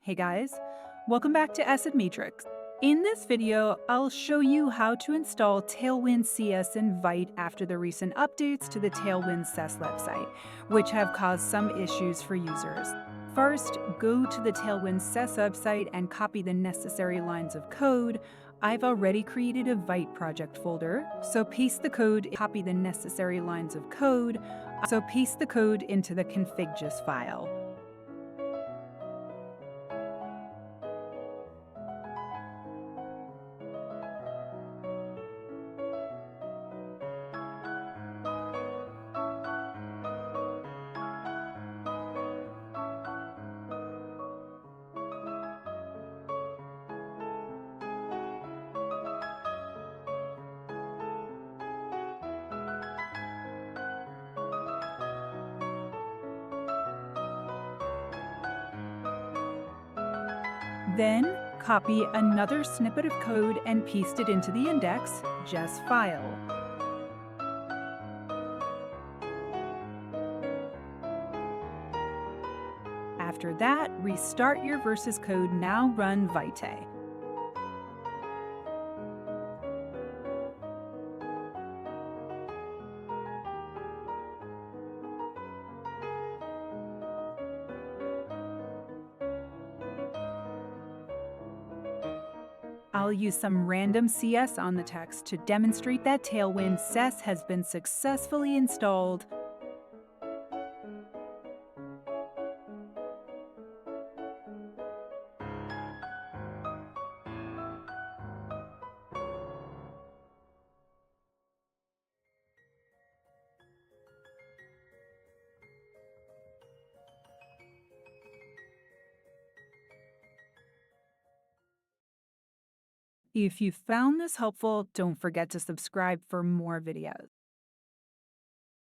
Hey guys, welcome back to Acid Matrix. In this video, I'll show you how to install Tailwind CS in Vite after the recent updates to the Tailwind CSS website, which have caused some issues for users. First, go to the Tailwind CSS website and copy the necessary lines of code. I've already created a Vite project folder, so paste the code, copy the necessary lines of code, so paste the code into the config.js file. Then, copy another snippet of code and paste it into the index.js file. After that, restart your versus code, now run Vite. I'll use some random CS on the text to demonstrate that Tailwind CSS has been successfully installed. If you found this helpful, don't forget to subscribe for more videos.